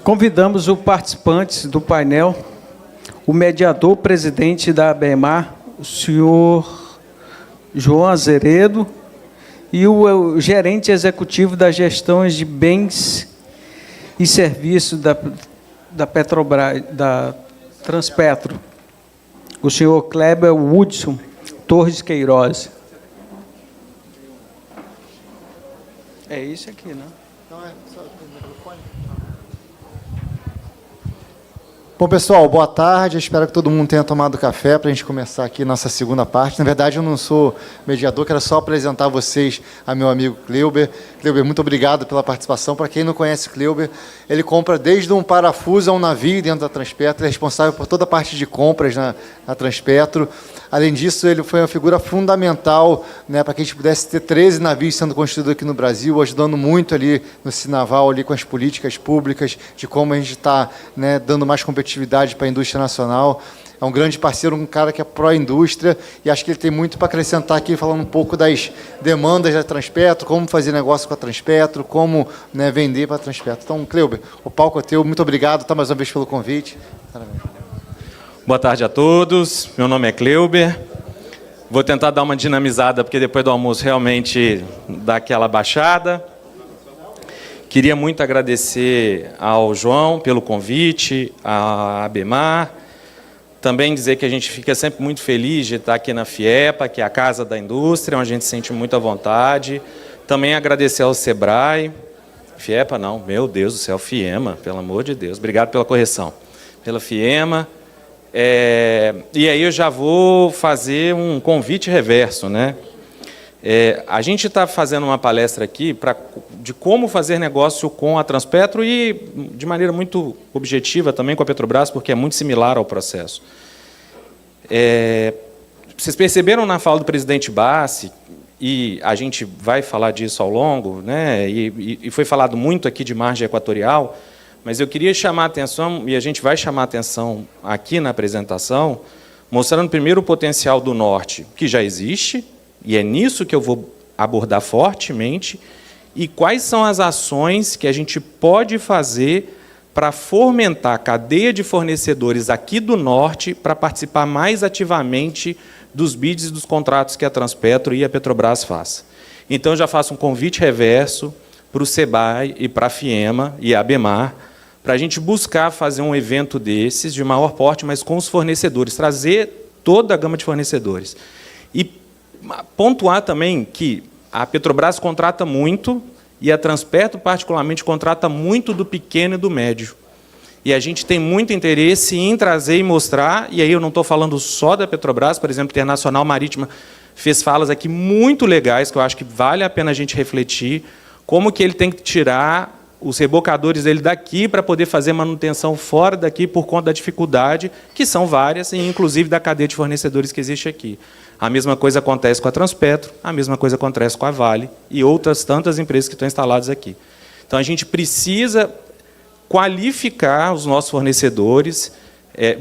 Convidamos os participantes do painel, o mediador presidente da ABEMAR, o senhor João Azeredo, e o gerente executivo das gestões de bens e serviços da Petrobras, da Transpetro, o senhor Kleber Hudson Torres Queiroz. É isso aqui, né? Não é só o microfone. Bom, pessoal, boa tarde. Espero que todo mundo tenha tomado café para a gente começar aqui nossa segunda parte. Na verdade, eu não sou mediador, quero só apresentar vocês a meu amigo Kleuber. Kleuber, muito obrigado pela participação. Para quem não conhece Kleuber, ele compra desde um parafuso a um navio dentro da Transpetro, ele é responsável por toda a parte de compras na Transpetro. Além disso, ele foi uma figura fundamental, né, para que a gente pudesse ter 13 navios sendo construídos aqui no Brasil, ajudando muito ali no Sinaval, ali com as políticas públicas, de como a gente está, né, dando mais competitividade para a indústria nacional. É um grande parceiro, um cara que é pró-indústria, e acho que ele tem muito para acrescentar aqui, falando um pouco das demandas da Transpetro, como fazer negócio com a Transpetro, como, né, vender para a Transpetro. Então, Kleuber, o palco é teu. Muito obrigado, tá, mais uma vez pelo convite. Boa tarde a todos, meu nome é Kleuber. Vou tentar dar uma dinamizada, porque depois do almoço realmente dá aquela baixada. Queria muito agradecer ao João pelo convite, à ABEMAR. Também dizer que a gente fica sempre muito feliz de estar aqui na FIEPA, que é a Casa da Indústria, onde a gente se sente muito à vontade. Também agradecer ao SEBRAE. FIEPA não, meu Deus do céu, FIEMA, pelo amor de Deus. Obrigado pela correção. Pela FIEMA. E aí eu já vou fazer um convite reverso, né? A gente está fazendo uma palestra aqui de como fazer negócio com a Transpetro e de maneira muito objetiva também com a Petrobras, porque é muito similar ao processo. Vocês perceberam na fala do presidente Bassi, e a gente vai falar disso ao longo, né? E foi falado muito aqui de margem equatorial, mas eu queria chamar a atenção, e a gente vai chamar a atenção aqui na apresentação, mostrando primeiro o potencial do Norte, que já existe, e é nisso que eu vou abordar fortemente, e quais são as ações que a gente pode fazer para fomentar a cadeia de fornecedores aqui do Norte para participar mais ativamente dos bids e dos contratos que a Transpetro e a Petrobras fazem. Então, eu já faço um convite reverso para o SEBRAE e para a FIEMA e a ABEMAR, para a gente buscar fazer um evento desses, de maior porte, mas com os fornecedores, trazer toda a gama de fornecedores. E pontuar também que a Petrobras contrata muito, e a Transpetro, particularmente, contrata muito do pequeno e do médio. E a gente tem muito interesse em trazer e mostrar, e aí eu não estou falando só da Petrobras, por exemplo, a Internacional Marítima fez falas aqui muito legais, que eu acho que vale a pena a gente refletir, como que ele tem que tirar os rebocadores dele daqui para poder fazer manutenção fora daqui por conta da dificuldade, que são várias, e inclusive da cadeia de fornecedores que existe aqui. A mesma coisa acontece com a Transpetro, a mesma coisa acontece com a Vale e outras tantas empresas que estão instaladas aqui. Então, a gente precisa qualificar os nossos fornecedores,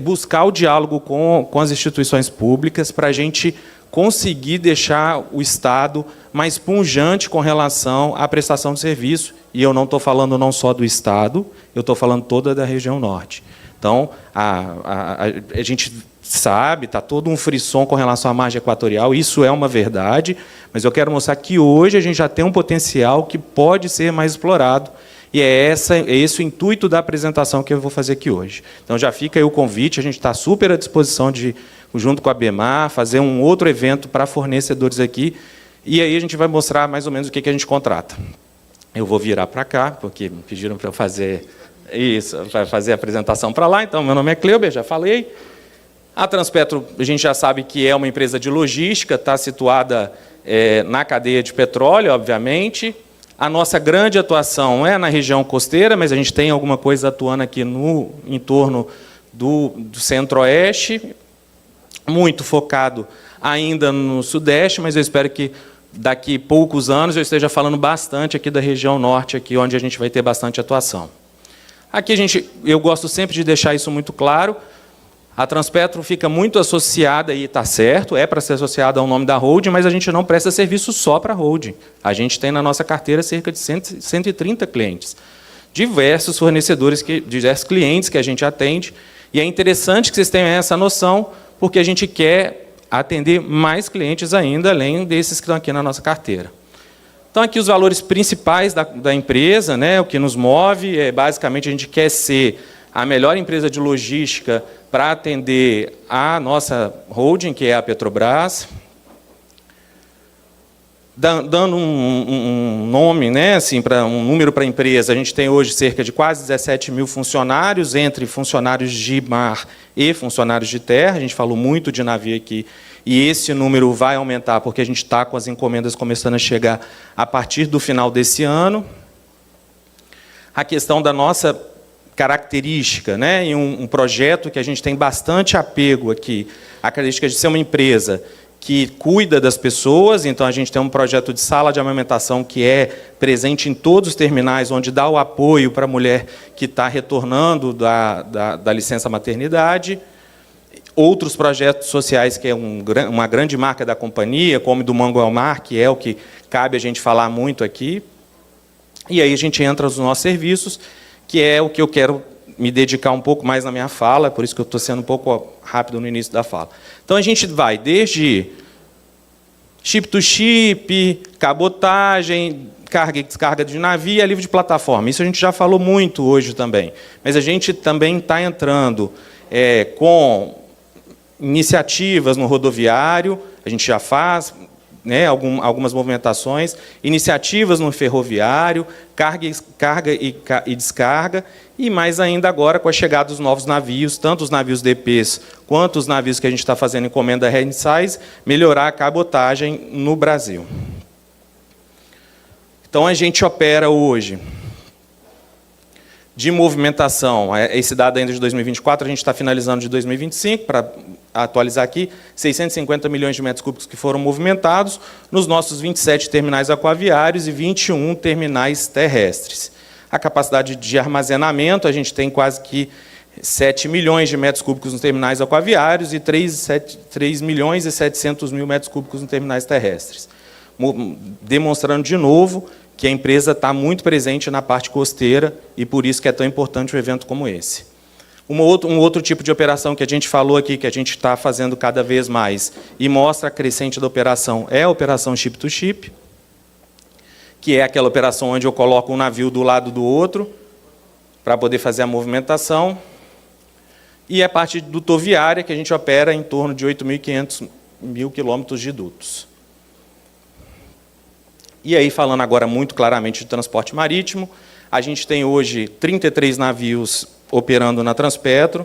buscar o diálogo com as instituições públicas para a gente conseguir deixar o Estado mais pujante com relação à prestação de serviço. E eu não estou falando não só do Estado, eu estou falando toda da região Norte. Então, a gente sabe, está todo um frisson com relação à margem equatorial, isso é uma verdade, mas eu quero mostrar que hoje a gente já tem um potencial que pode ser mais explorado, e é esse o intuito da apresentação que eu vou fazer aqui hoje. Então, já fica aí o convite, a gente está super à disposição de, junto com a ABEMAR, fazer um outro evento para fornecedores aqui, e aí a gente vai mostrar mais ou menos o que a gente contrata. Eu vou virar para cá, porque me pediram para eu fazer isso, para fazer a apresentação para lá. Então, meu nome é Kleuber, já falei. A Transpetro, a gente já sabe que é uma empresa de logística, está situada na cadeia de petróleo, obviamente. A nossa grande atuação é na região costeira, mas a gente tem alguma coisa atuando aqui no entorno do centro-oeste, muito focado ainda no sudeste, mas eu espero que daqui a poucos anos eu esteja falando bastante aqui da região norte, aqui onde a gente vai ter bastante atuação. Aqui eu gosto sempre de deixar isso muito claro. A Transpetro fica muito associada, e está certo, é para ser associada ao nome da holding, mas a gente não presta serviço só para a holding. A gente tem na nossa carteira cerca de 130 clientes, diversos fornecedores, diversos clientes que a gente atende, e é interessante que vocês tenham essa noção, porque a gente quer atender mais clientes ainda, além desses que estão aqui na nossa carteira. Então, aqui os valores principais da empresa, né, o que nos move, basicamente a gente quer ser a melhor empresa de logística para atender a nossa holding, que é a Petrobras. Dando um nome, né, assim, um número para a empresa, a gente tem hoje cerca de quase 17 mil funcionários, entre funcionários de mar e funcionários de terra. A gente falou muito de navio aqui, e esse número vai aumentar, porque a gente está com as encomendas começando a chegar a partir do final desse ano. A questão da nossa característica, né, em um projeto que a gente tem bastante apego aqui, a característica de ser uma empresa que cuida das pessoas. Então, a gente tem um projeto de sala de amamentação que é presente em todos os terminais, onde dá o apoio para a mulher que está retornando da licença maternidade. Outros projetos sociais, que é uma grande marca da companhia, como o do Manguelmar, que é o que cabe a gente falar muito aqui. E aí a gente entra nos nossos serviços, que é o que eu quero me dedicar um pouco mais na minha fala, por isso que eu estou sendo um pouco rápido no início da fala. Então, a gente vai desde chip-to-chip, cabotagem, carga e descarga de navio, livre de plataforma. Isso a gente já falou muito hoje também. Mas a gente também está entrando com iniciativas no rodoviário, a gente já faz, né, algumas movimentações, iniciativas no ferroviário, carga e descarga, e mais ainda agora com a chegada dos novos navios, tanto os navios DPs quanto os navios que a gente está fazendo encomenda Handysize, melhorar a cabotagem no Brasil. Então, a gente opera hoje de movimentação, esse dado ainda de 2024, a gente está finalizando de 2025, para atualizar aqui, 650 milhões de metros cúbicos que foram movimentados nos nossos 27 terminais aquaviários e 21 terminais terrestres. A capacidade de armazenamento, a gente tem quase que 7 milhões de metros cúbicos nos terminais aquaviários e 3 milhões e 700 mil metros cúbicos nos terminais terrestres. Demonstrando de novo que a empresa está muito presente na parte costeira e por isso que é tão importante um evento como esse. Um outro tipo de operação que a gente falou aqui, que a gente está fazendo cada vez mais e mostra a crescente da operação, é a operação ship-to-ship, que é aquela operação onde eu coloco um navio do lado do outro para poder fazer a movimentação. E a parte dutoviária, que a gente opera em torno de 8.500 mil quilômetros de dutos. E aí, falando agora muito claramente de transporte marítimo, a gente tem hoje 33 navios operando na Transpetro,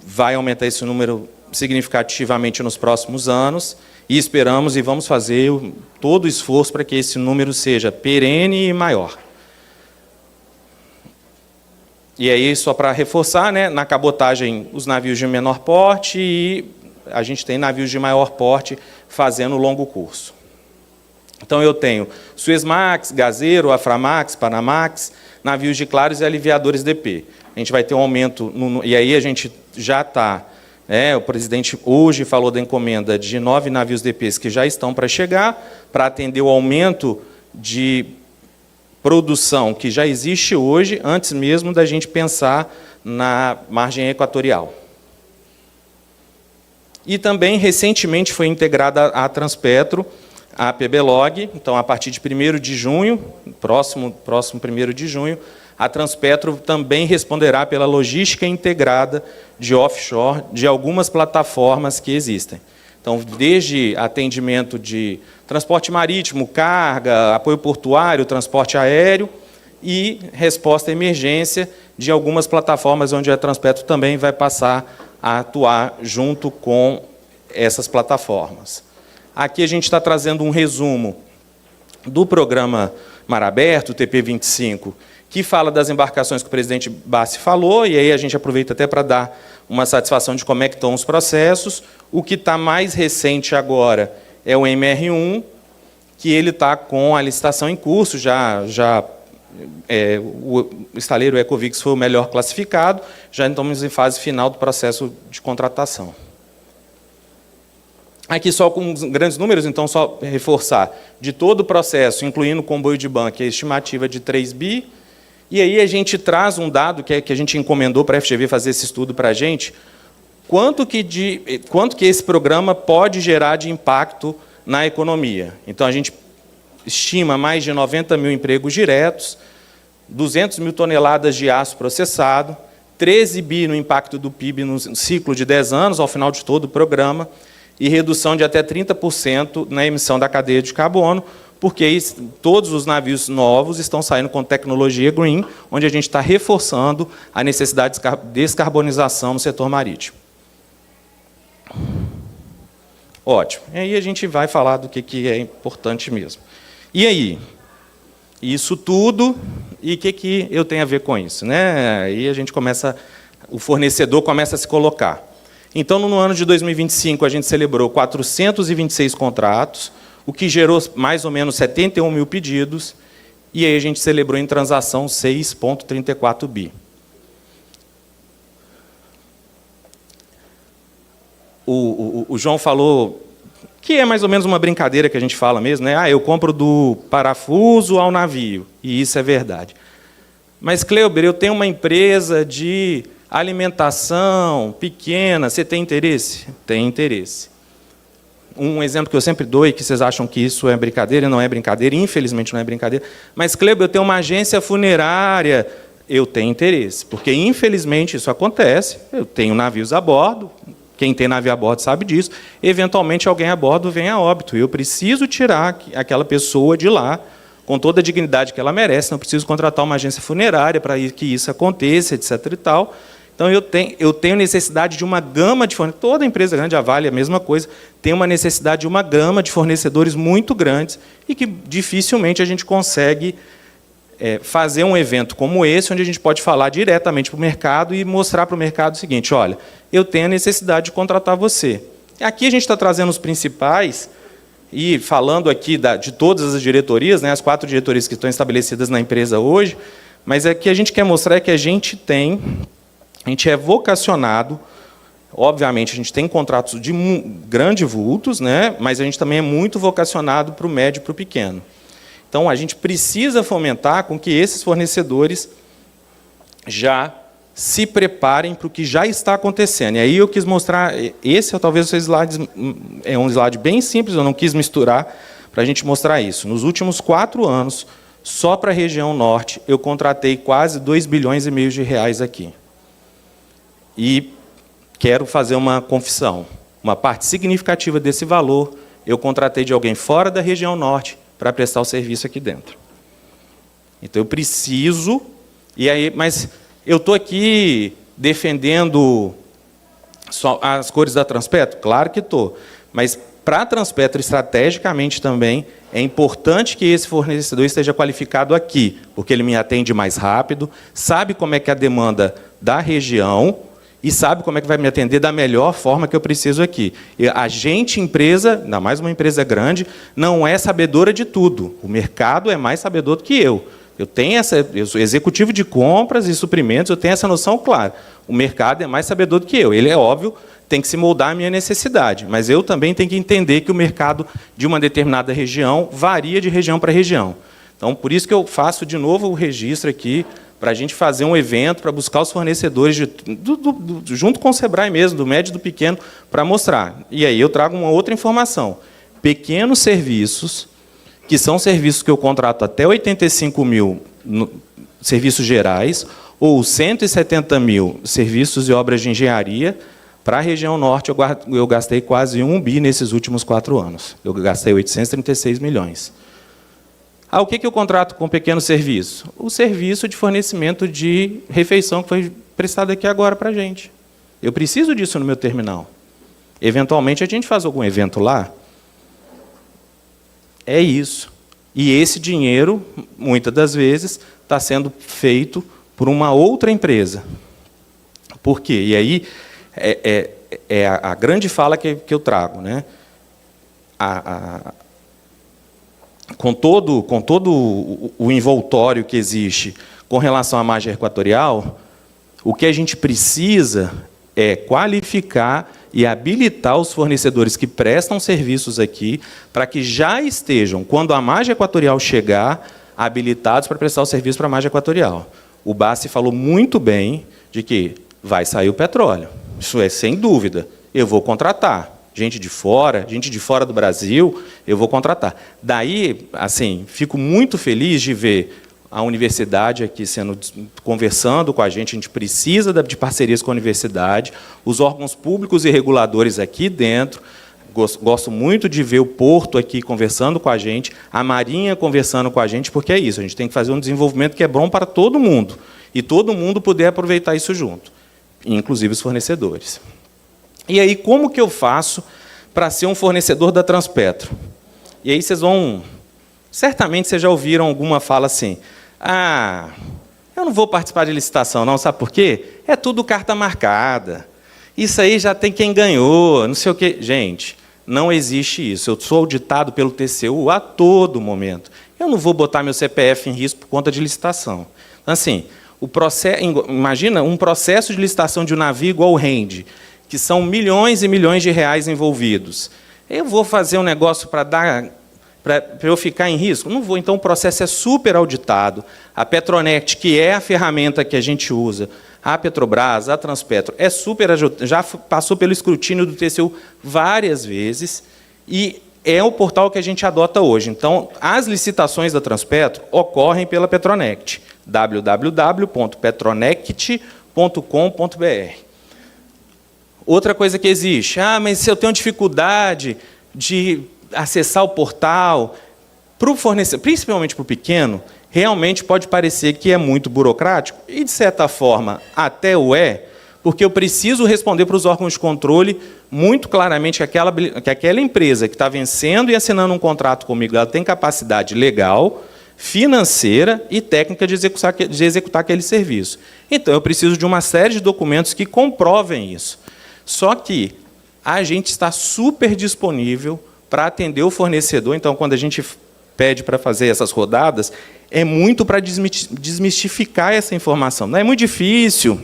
vai aumentar esse número significativamente nos próximos anos, e esperamos e vamos fazer todo o esforço para que esse número seja perene e maior. E aí, só para reforçar, né, na cabotagem, os navios de menor porte, e a gente tem navios de maior porte fazendo longo curso. Então, eu tenho Suezmax, Gazeiro, Aframax, Panamax, navios de claros e aliviadores DP. A gente vai ter um aumento, e aí a gente já está, o presidente hoje falou da encomenda de 9 navios DPs que já estão para chegar, para atender o aumento de produção que já existe hoje, antes mesmo da gente pensar na margem equatorial. E também, recentemente, foi integrada à Transpetro a PBLog, então, a partir de 1º de junho, próximo 1º de junho, a Transpetro também responderá pela logística integrada de offshore de algumas plataformas que existem. Então, desde atendimento de transporte marítimo, carga, apoio portuário, transporte aéreo e resposta à emergência de algumas plataformas onde a Transpetro também vai passar a atuar junto com essas plataformas. Aqui a gente está trazendo um resumo do programa Mar Aberto, TP25, que fala das embarcações que o presidente Bassi falou, e aí a gente aproveita até para dar uma satisfação de como é que estão os processos. O que está mais recente agora é o MR1, que ele está com a licitação em curso, o estaleiro Ecovix foi o melhor classificado, já estamos em fase final do processo de contratação. Aqui só com grandes números, então só reforçar, de todo o processo, incluindo o comboio de banco, a estimativa de 3 bi, E aí a gente traz um dado que a gente encomendou para a FGV fazer esse estudo para a gente, quanto que esse programa pode gerar de impacto na economia. Então, a gente estima mais de 90 mil empregos diretos, 200 mil toneladas de aço processado, 13 bi no impacto do PIB no ciclo de 10 anos, ao final de todo o programa, e redução de até 30% na emissão da cadeia de carbono, porque todos os navios novos estão saindo com tecnologia green, onde a gente está reforçando a necessidade de descarbonização no setor marítimo. Ótimo. E aí a gente vai falar do que é importante mesmo. E aí? Isso tudo, e o que eu tenho a ver com isso, né? Aí a gente começa, o fornecedor começa a se colocar. Então, no ano de 2025, a gente celebrou 426 contratos, o que gerou mais ou menos 71 mil pedidos, e aí a gente celebrou em transação 6,34 bi. O João falou que é mais ou menos uma brincadeira que a gente fala mesmo, né? Ah, eu compro do parafuso ao navio, e isso é verdade. Mas, Cleuber, eu tenho uma empresa de alimentação pequena, você tem interesse? Tem interesse. Um exemplo que eu sempre dou, e que vocês acham que isso é brincadeira, não é brincadeira, infelizmente não é brincadeira, mas, Cleuber, eu tenho uma agência funerária, eu tenho interesse, porque, infelizmente, isso acontece, eu tenho navios a bordo, quem tem navio a bordo sabe disso, eventualmente alguém a bordo vem a óbito, e eu preciso tirar aquela pessoa de lá, com toda a dignidade que ela merece, não preciso contratar uma agência funerária para que isso aconteça, etc. e tal. Então, eu tenho necessidade de uma gama de fornecedores, toda empresa grande, a Vale, a mesma coisa, tem uma necessidade de uma gama de fornecedores muito grandes e que dificilmente a gente consegue fazer um evento como esse, onde a gente pode falar diretamente para o mercado e mostrar para o mercado o seguinte, olha, eu tenho a necessidade de contratar você. Aqui a gente está trazendo os principais, e falando aqui de todas as diretorias, né, as 4 diretorias que estão estabelecidas na empresa hoje, mas o que a gente quer mostrar é que a gente é vocacionado, obviamente, a gente tem contratos de grande vultos, né, mas a gente também é muito vocacionado para o médio e para o pequeno. Então, a gente precisa fomentar com que esses fornecedores já se preparem para o que já está acontecendo. E aí eu quis mostrar, esse talvez é um slide bem simples, eu não quis misturar para a gente mostrar isso. Nos últimos 4 anos, só para a região norte, eu contratei quase 2,5 bilhões de reais aqui. E quero fazer uma confissão. Uma parte significativa desse valor eu contratei de alguém fora da região norte para prestar o serviço aqui dentro. Então, eu preciso... mas eu estou aqui defendendo só as cores da Transpetro? Claro que estou. Mas, para a Transpetro, estrategicamente também, é importante que esse fornecedor esteja qualificado aqui, porque ele me atende mais rápido, sabe como é que é a demanda da região e sabe como é que vai me atender da melhor forma que eu preciso aqui. A gente, empresa, ainda mais uma empresa grande, não é sabedora de tudo. O mercado é mais sabedor do que eu. Eu sou executivo de compras e suprimentos, eu tenho essa noção clara. O mercado é mais sabedor do que eu. Ele, é óbvio, tem que se moldar à minha necessidade, mas eu também tenho que entender que o mercado de uma determinada região varia de região para região. Então, por isso que eu faço de novo o registro aqui, para a gente fazer um evento, para buscar os fornecedores, junto com o Sebrae mesmo, do médio e do pequeno, para mostrar. E aí eu trago uma outra informação. Pequenos serviços, que são serviços que eu contrato até 85 mil serviços gerais, ou 170 mil serviços e obras de engenharia, para a região norte eu gastei quase 1 bi nesses últimos 4 anos. Eu gastei 836 milhões. O que eu contrato com pequeno serviço? O serviço de fornecimento de refeição que foi prestado aqui agora para a gente. Eu preciso disso no meu terminal. Eventualmente, a gente faz algum evento lá. É isso. E esse dinheiro, muitas das vezes, está sendo feito por uma outra empresa. Por quê? E aí é a grande fala que eu trago, né? Com todo o envoltório que existe com relação à margem equatorial, o que a gente precisa é qualificar e habilitar os fornecedores que prestam serviços aqui para que já estejam, quando a margem equatorial chegar, habilitados para prestar o serviço para a margem equatorial. O Bassi falou muito bem de que vai sair o petróleo. Isso é sem dúvida. Eu vou contratar. Gente de fora do Brasil, eu vou contratar. Daí, assim, fico muito feliz de ver a universidade aqui conversando com a gente precisa de parcerias com a universidade, os órgãos públicos e reguladores aqui dentro. Gosto muito de ver o Porto aqui conversando com a gente, a Marinha conversando com a gente, porque é isso, a gente tem que fazer um desenvolvimento que é bom para todo mundo, e todo mundo poder aproveitar isso junto, inclusive os fornecedores. E aí, como que eu faço para ser um fornecedor da Transpetro? E aí certamente vocês já ouviram alguma fala assim, eu não vou participar de licitação, não, sabe por quê? É tudo carta marcada. Isso aí já tem quem ganhou, não sei o quê. Gente, não existe isso. Eu sou auditado pelo TCU a todo momento. Eu não vou botar meu CPF em risco por conta de licitação. Então, assim, imagina um processo de licitação de um navio igual o Rende, que são milhões e milhões de reais envolvidos. Eu vou fazer um negócio para eu ficar em risco? Não vou. Então, o processo é super auditado. A Petronet, que é a ferramenta que a gente usa, a Petrobras, a Transpetro, já passou pelo escrutínio do TCU várias vezes e é o portal que a gente adota hoje. Então, as licitações da Transpetro ocorrem pela Petronet, www.petronet.com.br. Outra coisa que existe, mas se eu tenho dificuldade de acessar o portal, para o fornecedor, principalmente para o pequeno, realmente pode parecer que é muito burocrático, e, de certa forma, até o é, porque eu preciso responder para os órgãos de controle muito claramente que aquela empresa que está vencendo e assinando um contrato comigo, ela tem capacidade legal, financeira e técnica de executar aquele serviço. Então, eu preciso de uma série de documentos que comprovem isso. Só que a gente está super disponível para atender o fornecedor. Então, quando a gente pede para fazer essas rodadas, é muito para desmistificar essa informação. Não é muito difícil,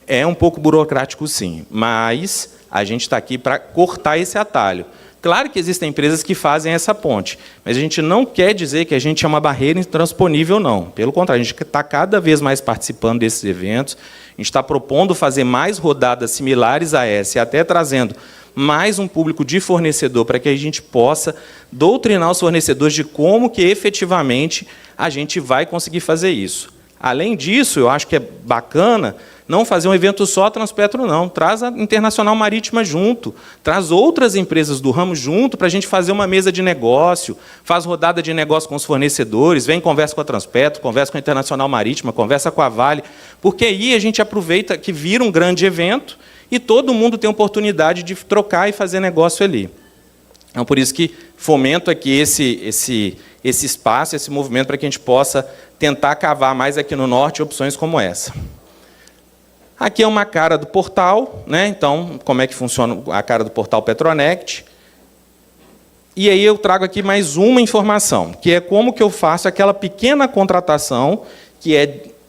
é um pouco burocrático, sim, mas a gente está aqui para cortar esse atalho. Claro que existem empresas que fazem essa ponte, mas a gente não quer dizer que a gente é uma barreira intransponível, não. Pelo contrário, a gente está cada vez mais participando desses eventos, a gente está propondo fazer mais rodadas similares a essa, e até trazendo mais um público de fornecedor para que a gente possa doutrinar os fornecedores de como que efetivamente a gente vai conseguir fazer isso. Além disso, eu acho que é bacana não fazer um evento só a Transpetro, não. Traz a Internacional Marítima junto, traz outras empresas do ramo junto para a gente fazer uma mesa de negócio, faz rodada de negócio com os fornecedores, vem, conversa com a Transpetro, conversa com a Internacional Marítima, conversa com a Vale, porque aí a gente aproveita que vira um grande evento e todo mundo tem oportunidade de trocar e fazer negócio ali. Então, por isso que fomento aqui esse espaço, esse movimento, para que a gente possa tentar cavar mais aqui no Norte opções como essa. Aqui é uma cara do portal, né? Então, como é que funciona a cara do portal Petronet. E aí eu trago aqui mais uma informação, que é como que eu faço aquela pequena contratação,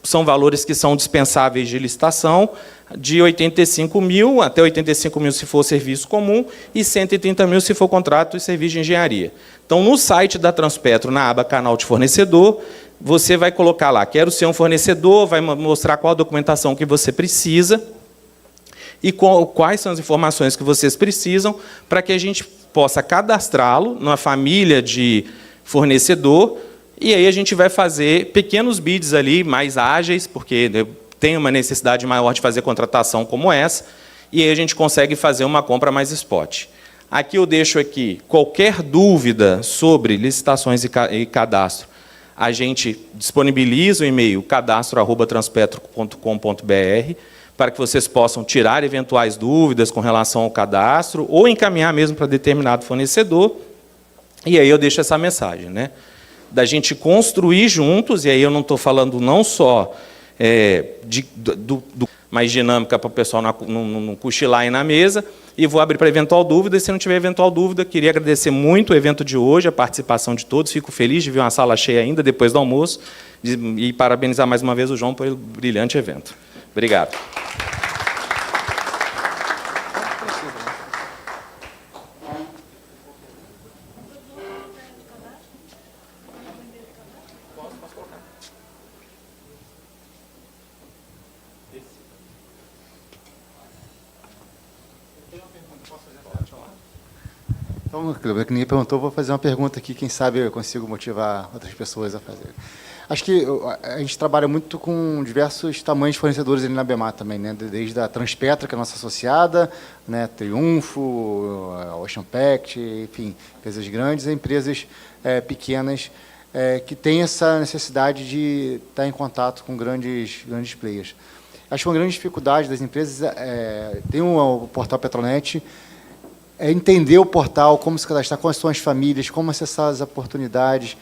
são valores que são dispensáveis de licitação, de 85 mil, até 85 mil se for serviço comum, e 130 mil se for contrato e serviço de engenharia. Então, no site da Transpetro, na aba Canal de Fornecedor, você vai colocar lá, quero ser um fornecedor, vai mostrar qual a documentação que você precisa e quais são as informações que vocês precisam para que a gente possa cadastrá-lo numa família de fornecedor, e aí a gente vai fazer pequenos bids ali, mais ágeis, porque tem uma necessidade maior de fazer contratação como essa, e aí a gente consegue fazer uma compra mais spot. Aqui eu deixo aqui qualquer dúvida sobre licitações e cadastro. A gente disponibiliza o e-mail cadastro@transpetro.com.br para que vocês possam tirar eventuais dúvidas com relação ao cadastro ou encaminhar mesmo para determinado fornecedor. E aí eu deixo essa mensagem, né? Da gente construir juntos, e aí eu não estou falando não só mais dinâmica para o pessoal não cochilar aí na mesa, e vou abrir para eventual dúvida, e se não tiver eventual dúvida, queria agradecer muito o evento de hoje, a participação de todos, fico feliz de ver uma sala cheia ainda, depois do almoço, e parabenizar mais uma vez o João pelo brilhante evento. Obrigado. Então, Cleber, que ninguém perguntou, vou fazer uma pergunta aqui, quem sabe eu consigo motivar outras pessoas a fazer. Acho que a gente trabalha muito com diversos tamanhos de fornecedores ali na Bemar também, né? Desde a Transpetra, que é a nossa associada, né? Triunfo, Ocean Pact, enfim, empresas grandes e empresas pequenas que têm essa necessidade de estar em contato com grandes players. Acho que uma grande dificuldade das empresas tem o portal Petronet, entender o portal, como se cadastrar, quais são as famílias, como acessar as oportunidades.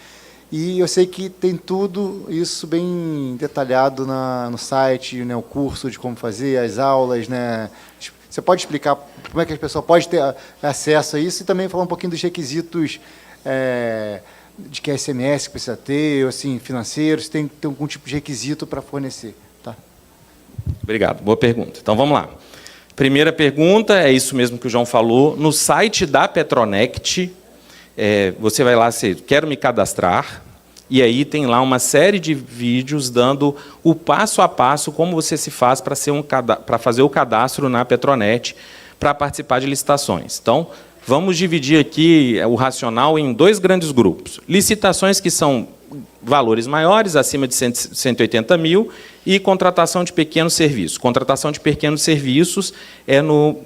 E eu sei que tem tudo isso bem detalhado no site, né, o curso de como fazer, as aulas, né? Você pode explicar como é que a pessoa pode ter acesso a isso e também falar um pouquinho dos requisitos de que é SMS que precisa ter, assim, financeiros, tem algum tipo de requisito para fornecer. Tá? Obrigado, boa pergunta. Então, vamos lá. Primeira pergunta, é isso mesmo que o João falou. No site da Petronet, você vai lá, quero me cadastrar, e aí tem lá uma série de vídeos dando o passo a passo como você se faz para fazer o cadastro na Petronet para participar de licitações. Então, vamos dividir aqui o racional em 2 grandes grupos. Licitações que são valores maiores, acima de 180 mil, e contratação de pequenos serviços. Contratação de pequenos serviços é no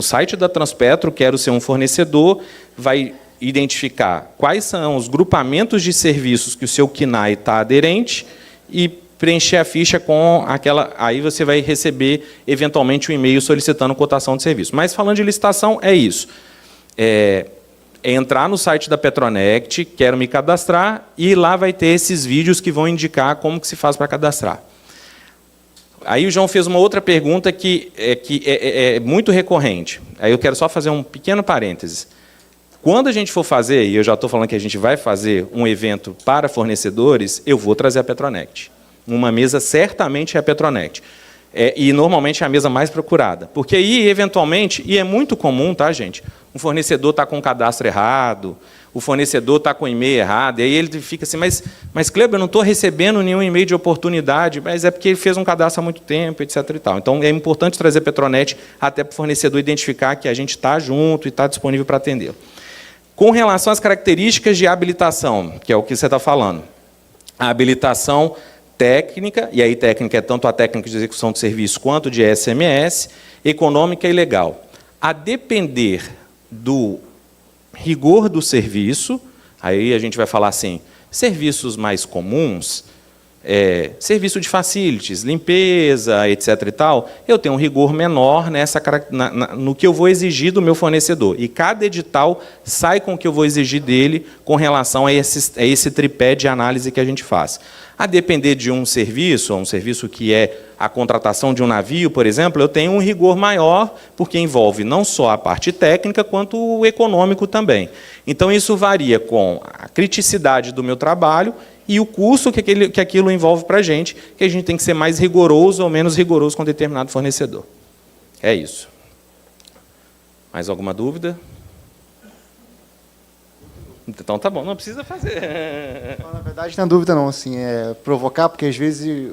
site da Transpetro, quero ser um fornecedor, vai identificar quais são os grupamentos de serviços que o seu KNAI está aderente e preencher a ficha com aquela... Aí você vai receber, eventualmente, um e-mail solicitando cotação de serviço. Mas, falando de licitação, é isso. É entrar no site da Petronet, quero me cadastrar, e lá vai ter esses vídeos que vão indicar como que se faz para cadastrar. Aí o João fez uma outra pergunta que é muito recorrente. Aí eu quero só fazer um pequeno parênteses. Quando a gente for fazer, e eu já estou falando que a gente vai fazer um evento para fornecedores, eu vou trazer a Petronet. Uma mesa certamente é a Petronet. E normalmente é a mesa mais procurada. Porque aí, eventualmente, e é muito comum, tá, gente? Um fornecedor está com o cadastro errado, o fornecedor está com o e-mail errado, e aí ele fica assim, mas Cleber, eu não estou recebendo nenhum e-mail de oportunidade, mas é porque ele fez um cadastro há muito tempo, etc. E tal. Então, é importante trazer a Petronet até para o fornecedor identificar que a gente está junto e está disponível para atender. Com relação às características de habilitação, que é o que você está falando, a habilitação técnica, e aí técnica é tanto a técnica de execução de serviço quanto de SMS, econômica e legal. A depender do rigor do serviço, aí a gente vai falar assim, serviços mais comuns, serviço de facilities, limpeza, etc. e tal, eu tenho um rigor menor no que eu vou exigir do meu fornecedor. E cada edital sai com o que eu vou exigir dele com relação a esse tripé de análise que a gente faz. A depender de um serviço que é a contratação de um navio, por exemplo, eu tenho um rigor maior, porque envolve não só a parte técnica, quanto o econômico também. Então, isso varia com a criticidade do meu trabalho e o custo que aquilo envolve para a gente tem que ser mais rigoroso ou menos rigoroso com determinado fornecedor. É isso. Mais alguma dúvida? Então tá bom, não precisa fazer. Não, na verdade, não é dúvida não, assim, provocar, porque às vezes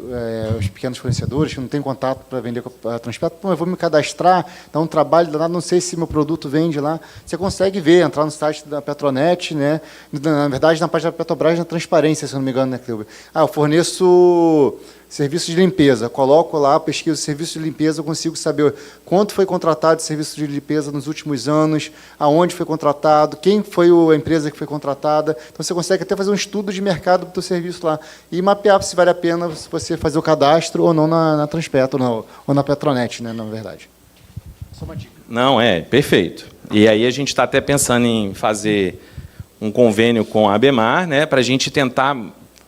os pequenos fornecedores que não têm contato para vender com a Transpetro, eu vou me cadastrar, dar um trabalho danado, não sei se meu produto vende lá. Você consegue ver, entrar no site da Petronet, né? Na verdade, na página da Petrobras, na transparência, se eu não me engano, né, Cleber? Eu forneço serviço de limpeza, coloco lá, pesquiso serviço de limpeza, eu consigo saber quanto foi contratado de serviço de limpeza nos últimos anos, aonde foi contratado, quem foi a empresa que foi contratada. Então, você consegue até fazer um estudo de mercado do seu serviço lá e mapear se vale a pena você fazer o cadastro ou não na Transpetro ou na Petronet, né, na verdade. Só uma dica. Não, perfeito. E aí a gente está até pensando em fazer um convênio com a Bemar, né, para a gente tentar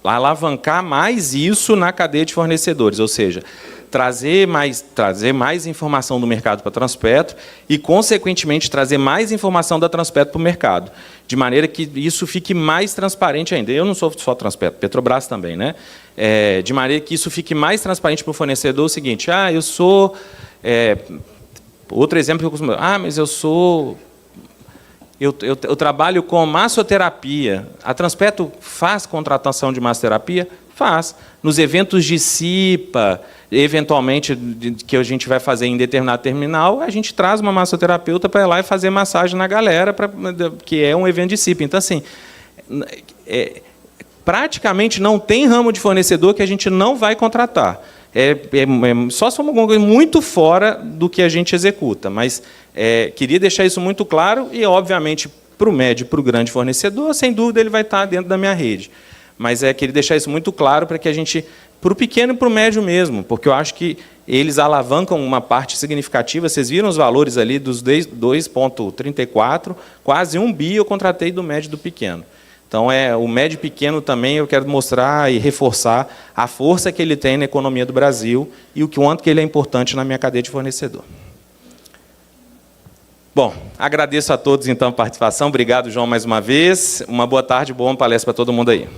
alavancar mais isso na cadeia de fornecedores, ou seja, trazer mais informação do mercado para a Transpetro e, consequentemente, trazer mais informação da Transpetro para o mercado, de maneira que isso fique mais transparente ainda. Eu não sou só Transpetro, Petrobras também, né? De maneira que isso fique mais transparente para o fornecedor, o seguinte, eu sou... outro exemplo que eu costumo... mas eu sou... Eu trabalho com massoterapia. A Transpetro faz contratação de massoterapia? Faz. Nos eventos de CIPA, eventualmente, que a gente vai fazer em determinado terminal, a gente traz uma massoterapeuta para ir lá e fazer massagem na galera, que é um evento de CIPA. Então, assim, praticamente não tem ramo de fornecedor que a gente não vai contratar. Só somos alguma coisa muito fora do que a gente executa. Mas queria deixar isso muito claro e, obviamente, para o médio e para o grande fornecedor, sem dúvida, ele vai estar dentro da minha rede. Mas queria deixar isso muito claro para que a gente, para o pequeno e para o médio mesmo, porque eu acho que eles alavancam uma parte significativa. Vocês viram os valores ali dos 2,34, quase 1 bi eu contratei do médio e do pequeno. Então, o médio e pequeno também eu quero mostrar e reforçar a força que ele tem na economia do Brasil e o quanto que ele é importante na minha cadeia de fornecedor. Bom, agradeço a todos, então, a participação. Obrigado, João, mais uma vez. Uma boa tarde, boa palestra para todo mundo aí.